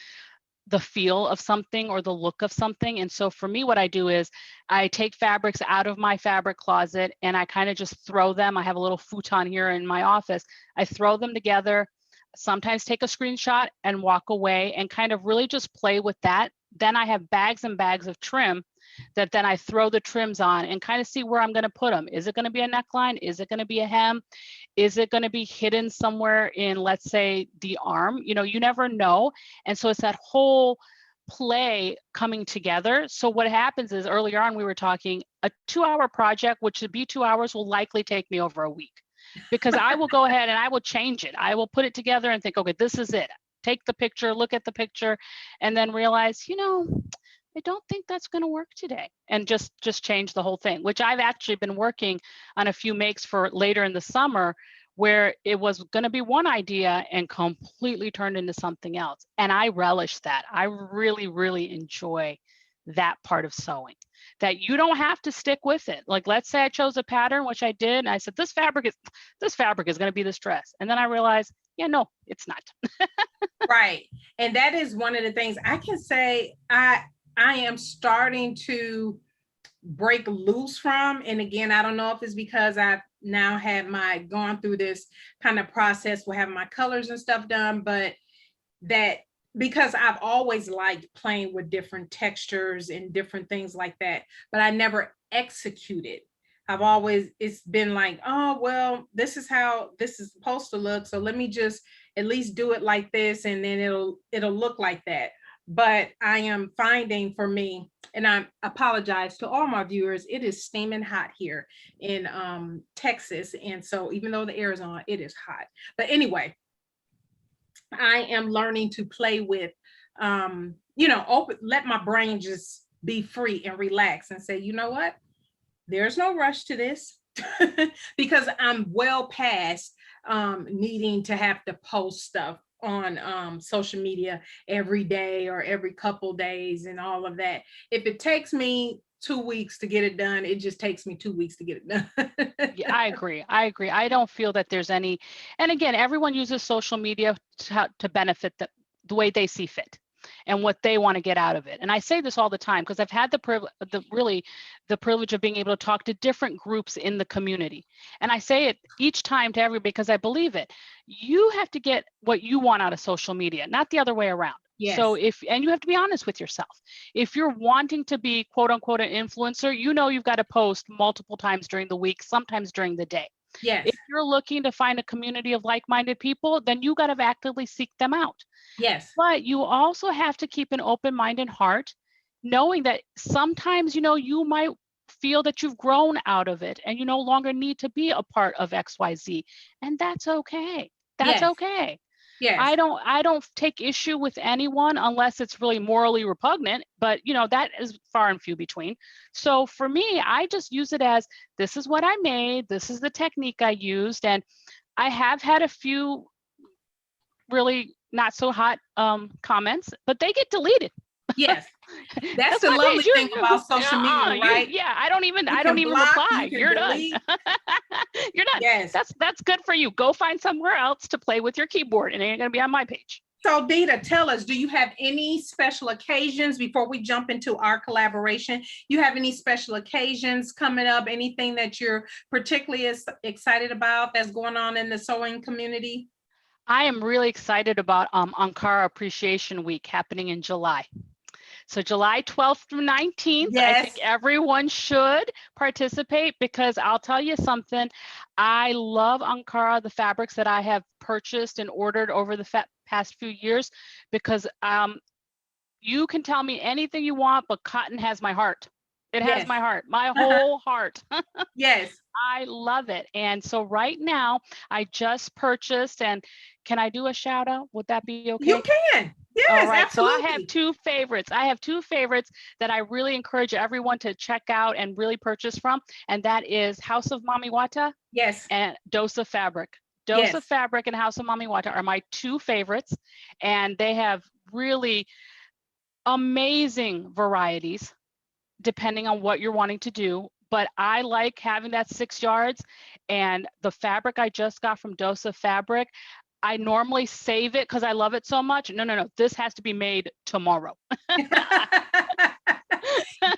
the feel of something or the look of something. And so for me, what I do is I take fabrics out of my fabric closet and I kind of just throw them. I have a little futon here in my office. I throw them together, sometimes take a screenshot and walk away and kind of really just play with that then I have bags and bags of trim that then I throw the trims on and kind of see where I'm going to put them. Is it going to be a neckline? Is it going to be a hem? Is it going to be hidden somewhere in, let's say, the arm? You know, you never know. And so it's that whole play coming together. So what happens is, earlier on we were talking, a 2-hour project, which should be 2 hours, will likely take me over a week, because I will go ahead and I will change it. I will put it together and think, okay, this is it. Take the picture, look at the picture, and then realize, you know, I don't think that's going to work today, and just change the whole thing, which I've actually been working on a few makes for later in the summer, where it was going to be one idea and completely turned into something else. And I relish that. I really, really enjoy that part of sewing, that you don't have to stick with it. Like, let's say I chose a pattern, which I did, and I said, this fabric is going to be this dress. And then I realized, yeah, no, it's not. Right. And that is one of the things I can say I am starting to break loose from. And again, I don't know if it's because I now have gone through this kind of process with having my colors and stuff done, but that because I've always liked playing with different textures and different things like that, but I never executed. It's been like, oh, well, this is how this is supposed to look. So let me just at least do it like this, and then it'll look like that. But I am finding, for me, and I apologize to all my viewers, it is steaming hot here in Texas. And so even though the air is on, it is hot. But anyway, I am learning to play with, let my brain just be free and relax and say, you know what? There's no rush to this because I'm well past needing to have to post stuff on social media every day or every couple days and all of that. If it takes me 2 weeks to get it done, it just takes me 2 weeks to get it done. Yeah, I agree. I don't feel that there's any, and again, everyone uses social media to benefit the way they see fit and what they want to get out of it. And I say this all the time because I've had the privilege of being able to talk to different groups in the community. And I say it each time to everybody because I believe it. You have to get what you want out of social media, not the other way around. Yes. So and you have to be honest with yourself. If you're wanting to be quote unquote an influencer, you know you've got to post multiple times during the week, sometimes during the day. Yes. If you're looking to find a community of like-minded people, then you got to actively seek them out. Yes. But you also have to keep an open mind and heart, knowing that sometimes, you might feel that you've grown out of it and you no longer need to be a part of XYZ. And that's okay. That's okay. Yes. I don't take issue with anyone unless it's really morally repugnant, but that is far and few between. So for me, I just use it as, this is what I made, this is the technique I used, and I have had a few really not so hot comments, but they get deleted. Yes. That's the lovely thing about social media, right? I don't even reply. You're done. You're done. Yes. That's good for you. Go find somewhere else to play with your keyboard, and it ain't gonna be on my page. So Dita, tell us, do you have any special occasions before we jump into our collaboration? You have any special occasions coming up? Anything that you're particularly excited about that's going on in the sewing community? I am really excited about Anakara Appreciation Week happening in July. So July 12th through 19th, yes. I think everyone should participate because I'll tell you something. I love Ankara, the fabrics that I have purchased and ordered over the past few years, because you can tell me anything you want, but cotton has my heart. It has my heart, my whole heart. Yes. I love it. And so right now I just purchased, and can I do a shout out? Would that be okay? You can. Yes, all right. Absolutely. So I have two favorites that I really encourage everyone to check out and really purchase from. And that is House of Mami Wata. Yes. And Dosa Fabric. Dosa Fabric and House of Mami Wata are my two favorites. And they have really amazing varieties depending on what you're wanting to do. But I like having that 6 yards, and the fabric I just got from Dosa Fabric, I normally save it because I love it so much. No. This has to be made tomorrow.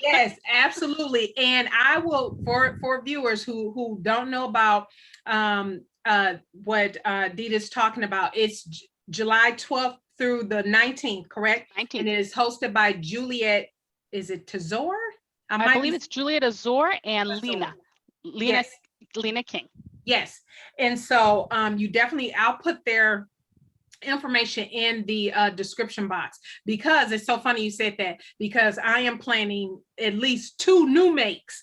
Yes, absolutely. And I will, for viewers who don't know about what Dita's talking about, it's July 12th through the 19th, correct? 19th. And it is hosted by Juliet, is it Tazor? I believe it's Juliet Azor and Azor. Lena Yes. King. Yes. And so you definitely, I'll put their information in the description box, because it's so funny you said that, because I am planning at least 2 new makes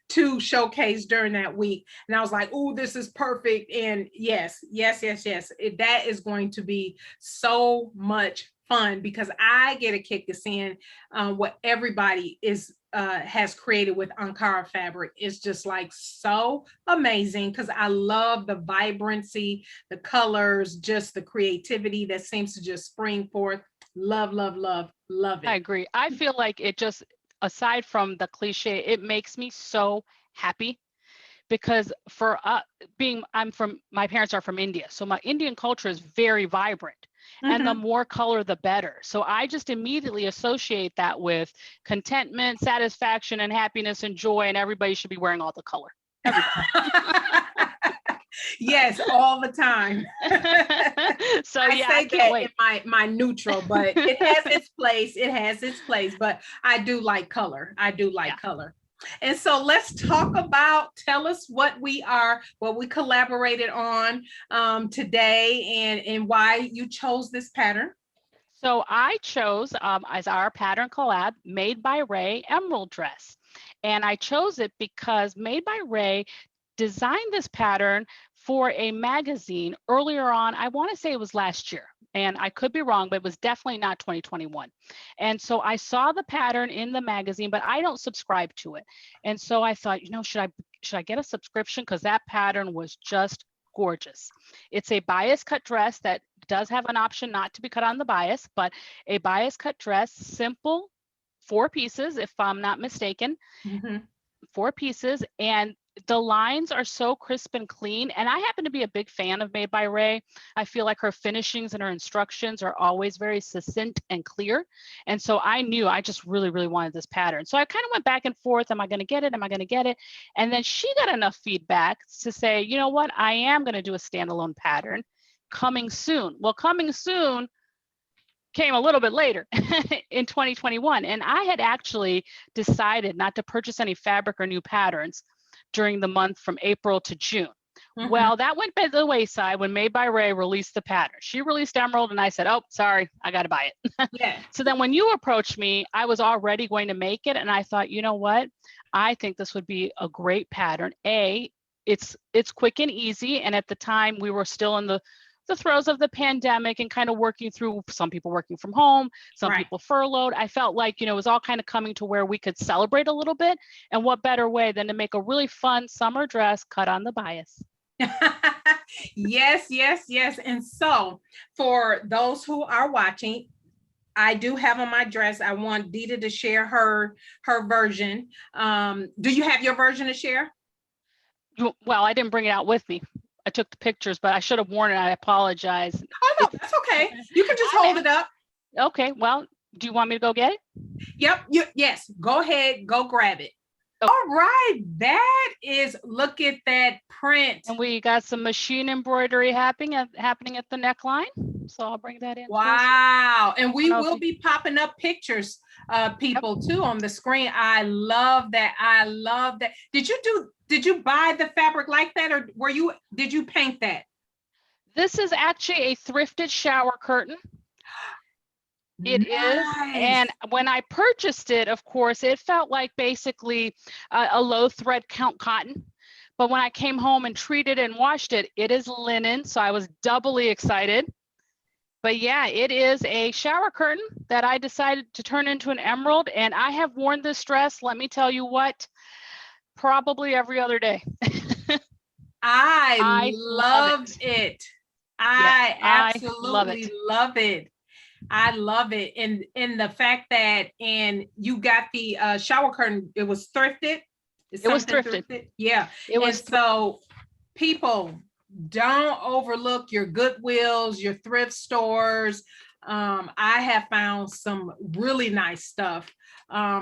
to showcase during that week. And I was like, oh, this is perfect. And yes, that is going to be so much fun, because I get a kick of seeing what everybody has created with Ankara fabric. Is just like so amazing, because I love the vibrancy, the colors, just the creativity that seems to just spring forth. Love it. I agree. I feel like it just, aside from the cliche, it makes me so happy, because for my parents are from India, so my Indian culture is very vibrant. And the more color, the better. So I just immediately associate that with contentment, satisfaction, and happiness and joy. And everybody should be wearing all the color. Yes, all the time. So I yeah, say I can't wait. in my neutral, but it has its place. It has its place. But I do like color. Color. And so let's talk about, tell us what we collaborated on today, and why you chose this pattern. So I chose as our pattern collab, Made by Ray Emerald Dress. And I chose it because Made by Ray designed this pattern for a magazine earlier on. I want to say it was last year, and I could be wrong, but it was definitely not 2021. And so I saw the pattern in the magazine, but I don't subscribe to it. And so I thought, should I get a subscription? Because that pattern was just gorgeous. It's a bias cut dress that does have an option not to be cut on the bias, but a bias cut dress, simple, 4 pieces, if I'm not mistaken. 4 pieces, and the lines are so crisp and clean. And I happen to be a big fan of Made by Ray. I feel like her finishings and her instructions are always very succinct and clear. And so I knew I just really, really wanted this pattern. So I kind of went back and forth. Am I going to get it? Am I going to get it? And then she got enough feedback to say, you know what? I am going to do a standalone pattern coming soon. Well, coming soon came a little bit later in 2021. And I had actually decided not to purchase any fabric or new patterns during the month from April to June. Well, that went by the wayside when Made by Ray released the pattern. She released Emerald and I said, oh, sorry, I got to buy it. Yeah. So then when you approached me, I was already going to make it. And I thought, you know what? I think this would be a great pattern. It's quick and easy. And at the time we were still in the throes of the pandemic and kind of working through, some people working from home, some people furloughed. I felt like, it was all kind of coming to where we could celebrate a little bit. And what better way than to make a really fun summer dress cut on the bias. Yes. And so for those who are watching, I do have on my dress, I want Dita to share her version. Do you have your version to share? Well, I didn't bring it out with me. I took the pictures, but I should have worn it. I apologize. Oh, no, that's okay. You can just hold it up. Okay. Well, do you want me to go get it? Yep. Yes. Go ahead. Go grab it. Okay. All right. That is, look at that print. And we got some machine embroidery happening at the neckline. So I'll bring that in. Wow. And we will be popping up pictures, people too, on the screen. I love that. Did you buy the fabric like that, or did you paint that? This is actually a thrifted shower curtain. It is. And when I purchased it, of course, it felt like basically a low thread count cotton. But when I came home and treated it and washed it, it is linen. So I was doubly excited. But yeah, it is a shower curtain that I decided to turn into an emerald. And I have worn this dress, let me tell you what, probably every other day. I love it. I absolutely love it. I love it. And the fact that, and you got the shower curtain, it was thrifted. It was thrifted. Yeah. It was. So people, don't overlook your Goodwills, your thrift stores. I have found some really nice stuff.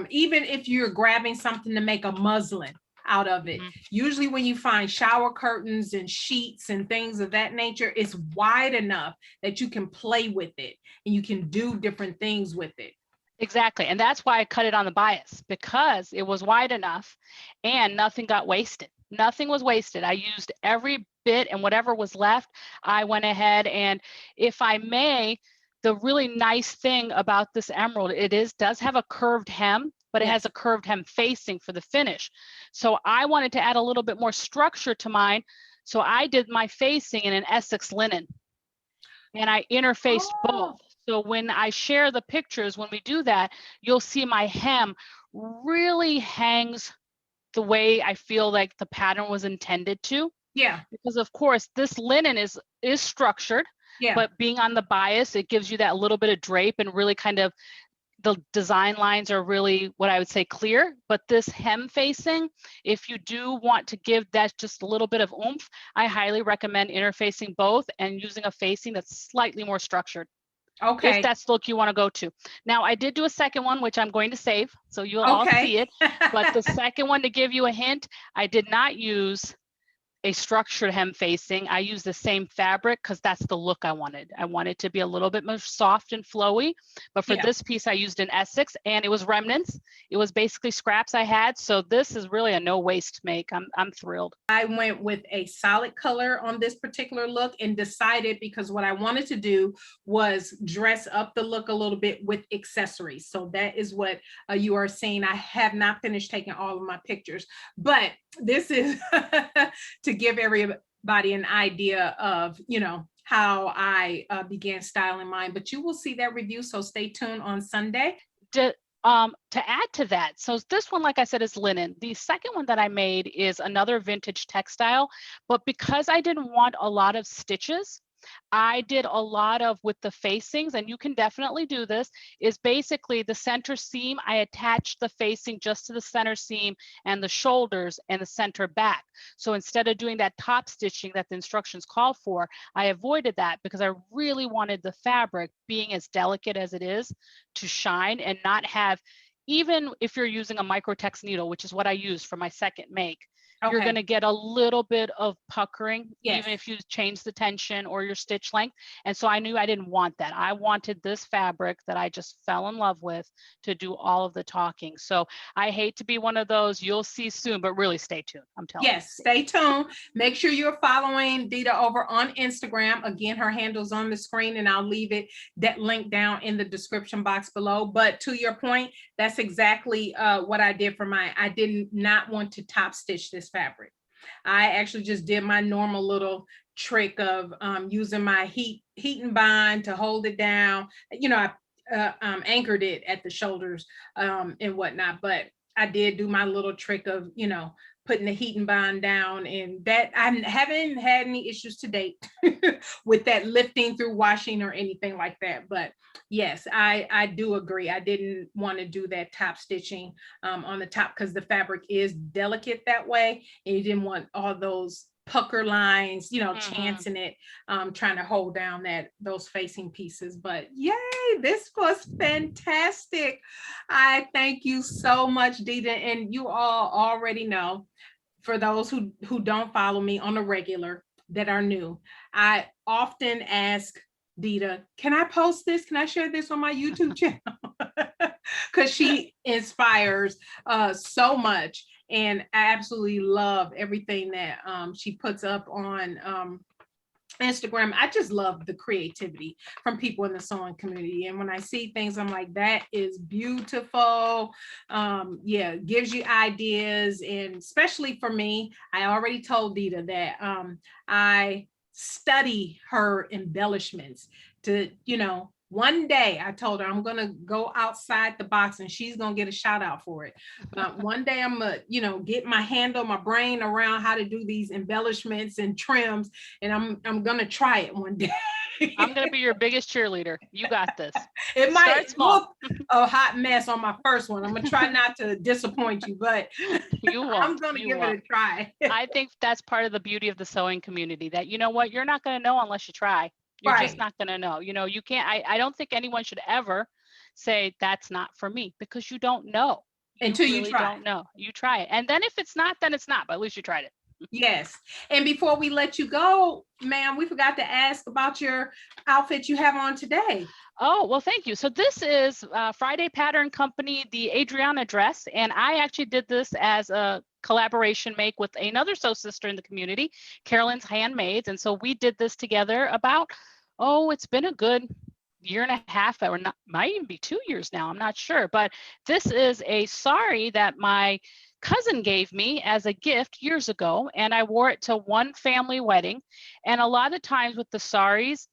Even if you're grabbing something to make a muslin, out of it. Mhm. Usually when you find shower curtains and sheets and things of that nature, it's wide enough that you can play with it and you can do different things with it. Exactly. And that's why I cut it on the bias, because it was wide enough and nothing got wasted. Nothing was wasted. I used every bit, and whatever was left, I went ahead and, if I may, the really nice thing about this emerald, does have a curved hem, but it has a curved hem facing for the finish. So I wanted to add a little bit more structure to mine. So I did my facing in an Essex linen, and I interfaced both. So when I share the pictures, when we do that, you'll see my hem really hangs the way I feel like the pattern was intended to. Yeah. Because of course this linen is structured, Yeah. but being on the bias, it gives you that little bit of drape, and really kind of the design lines are really, what I would say, clear. But this hem facing, if you do want to give that just a little bit of oomph, I highly recommend interfacing both and using a facing that's slightly more structured. Okay. If that's the look you want to go to. Now, I did do a second one, which I'm going to save, so you'll all see it. But the second one, to give you a hint, I did not use a structured hem facing. I used the same fabric because that's the look I wanted. I wanted to be a little bit more soft and flowy. But for this piece, I used an Essex, and it was remnants. It was basically scraps I had. So this is really a no waste make. I'm thrilled. I went with a solid color on this particular look and decided, because what I wanted to do was dress up the look a little bit with accessories. So that is what you are seeing. I have not finished taking all of my pictures, but this is to give everybody an idea of, you know, how I began styling mine. But you will see that review, so stay tuned on Sunday. To add to that, so this one, like I said, is linen. The second one that I made is another vintage textile, but because I didn't want a lot of stitches, I did a lot of, with the facings, and you can definitely do this, is basically the center seam, I attached the facing just to the center seam and the shoulders and the center back. So instead of doing that top stitching that the instructions call for, I avoided that because I really wanted the fabric, being as delicate as it is, to shine and not have, even if you're using a microtex needle, which is what I used for my second make, you're going to get a little bit of puckering, even if you change the tension or your stitch length. And so I knew I didn't want that. I wanted this fabric that I just fell in love with to do all of the talking. So I hate to be one of those, you'll see soon, but really stay tuned. I'm telling you. Yes, stay tuned. Make sure you're following Dita over on Instagram. Again, her handle's on the screen, and I'll leave it, that link, down in the description box below. But to your point, that's exactly what I did for mine. I did not want to top stitch this fabric. I actually just did my normal little trick of using my heat and bind to hold it down. You know, I anchored it at the shoulders and whatnot, but I did do my little trick of, you know, putting the heat and bind down, and that I haven't had any issues to date with that lifting through washing or anything like that. But yes, I do agree. I didn't want to do that top stitching on the top because the fabric is delicate that way, and you didn't want all those pucker lines, you know, chancing it, trying to hold down those facing pieces. But yay, this was fantastic. I thank you so much, Dita. And you all already know, for those who don't follow me on a regular, that are new, I often ask Dita, can I post this? Can I share this on my YouTube channel? Because she inspires so much. And I absolutely love everything that she puts up on Instagram. I just love the creativity from people in the sewing community. And when I see things, I'm like, that is beautiful. Yeah, gives you ideas. And especially for me, I already told Dita that I study her embellishments to, you know, one day I told her I'm going to go outside the box and she's going to get a shout out for it. One day I'm going to, you know, get my handle, my brain around how to do these embellishments and trims. And I'm going to try it one day. I'm going to be your biggest cheerleader. You got this. It might look a hot mess on my first one. I'm going to try not to disappoint you, but I'm going to give it a try. I think that's part of the beauty of the sewing community, that, you know what, you're not going to know unless you try. You're just not going to know. You know, you can't, I don't think anyone should ever say that's not for me, because you don't know. Until you really try. don't know. You try it. And then if it's not, then it's not, but at least you tried it. Yes. And before we let you go, ma'am, we forgot to ask about your outfit you have on today. Oh, well, thank you. So this is Friday Pattern Company, the Adriana dress. And I actually did this as a collaboration make with another sew sister in the community, Carolyn's Handmaids. And so we did this together about, oh, it's been a good year and a half, or not, might even be 2 years now, I'm not sure. But this is a sari that my cousin gave me as a gift years ago, and I wore it to one family wedding. And a lot of times with the saris,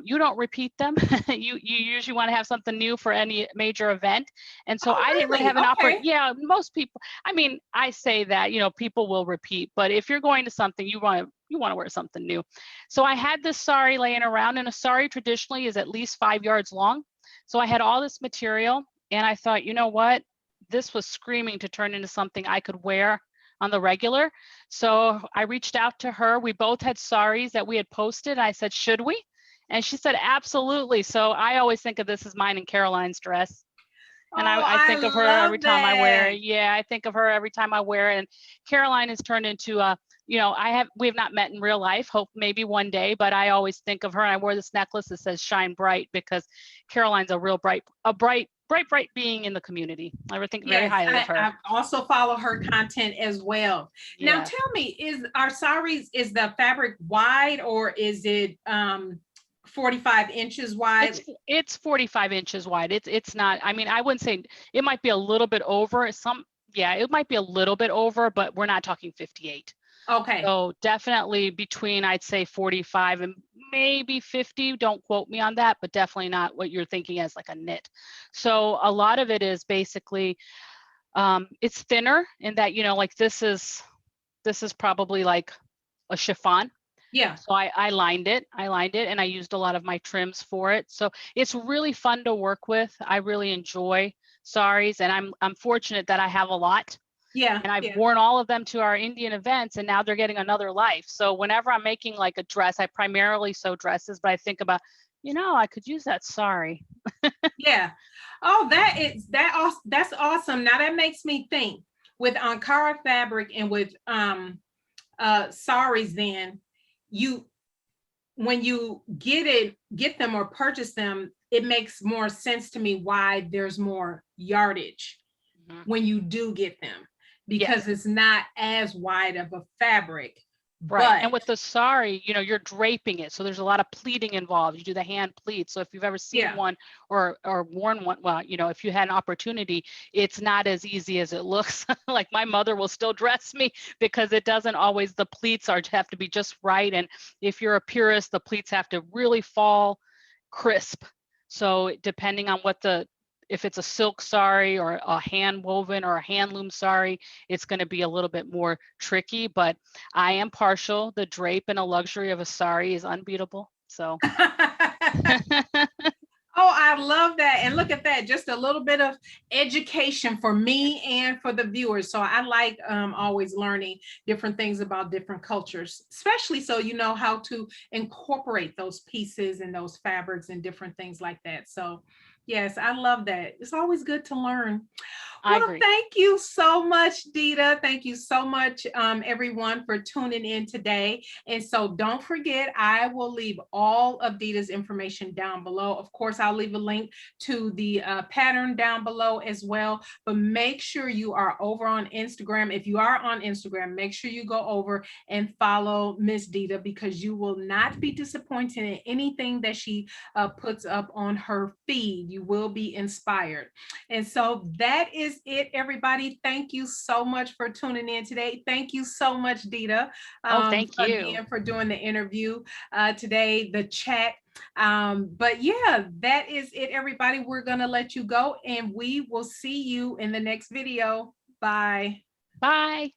you don't repeat them. you usually want to have something new for any major event. And so I didn't really have an offer. Yeah, most people, I mean, I say that, people will repeat, but if you're going to something, you want to wear something new. So I had this sari laying around, and a sari traditionally is at least 5 yards long. So I had all this material, and I thought, you know what? This was screaming to turn into something I could wear on the regular. So I reached out to her. We both had saris that we had posted. I said, should we? And she said, absolutely. So I always think of this as mine and Caroline's dress. And I think of her every time I wear it. Yeah, I think of her every time I wear it. And Caroline has turned into we have not met in real life, hope maybe one day, but I always think of her. And I wore this necklace that says shine bright, because Caroline's a real bright being in the community. I think very highly of her. I also follow her content as well. Yeah. Now tell me, is our saris, is the fabric wide, or is it 45 inches wide? It's 45 inches wide. It's not, I mean, I wouldn't say, it might be a little bit over. It might be a little bit over, but we're not talking 58. Okay. So definitely between, I'd say 45 and maybe 50. Don't quote me on that, but definitely not what you're thinking as like a knit. So a lot of it is basically, it's thinner in that, like this is probably like a chiffon. Yeah. So I lined it and I used a lot of my trims for it. So it's really fun to work with. I really enjoy saris, and I'm fortunate that I have a lot. Yeah. And I've worn all of them to our Indian events, and now they're getting another life. So whenever I'm making like a dress, I primarily sew dresses, but I think about, I could use that sari. Yeah. Oh, that's awesome. Now that makes me think, with Ankara fabric and with saris, then when you get them or purchase them, it makes more sense to me why there's more yardage when you do get them, because it's not as wide of a fabric. Right. And with the sari, you're draping it. So there's a lot of pleating involved. You do the hand pleats. So if you've ever seen one or worn one, well, if you had an opportunity, it's not as easy as it looks. Like my mother will still dress me, because it doesn't always, the pleats have to be just right. And if you're a purist, the pleats have to really fall crisp. So depending on if it's a silk sari or a hand woven or a hand loom sari, it's going to be a little bit more tricky, but I am partial. The drape and a luxury of a sari is unbeatable. So. Oh, I love that. And look at that, just a little bit of education for me and for the viewers. So I like always learning different things about different cultures, especially so you know how to incorporate those pieces and those fabrics and different things like that. So yes, I love that. It's always good to learn. Well, thank you so much, Dita. Thank you so much, everyone, for tuning in today. And so don't forget, I will leave all of Dita's information down below. Of course, I'll leave a link to the pattern down below as well. But make sure you are over on Instagram. If you are on Instagram, make sure you go over and follow Miss Dita, because you will not be disappointed in anything that she puts up on her feed. You will be inspired. And so that is it, everybody. Thank you so much for tuning in today. Thank you so much, Dita. Thank you again for doing the interview today, the chat. But yeah, that is it, everybody. We're gonna let you go, and we will see you in the next video. Bye. Bye.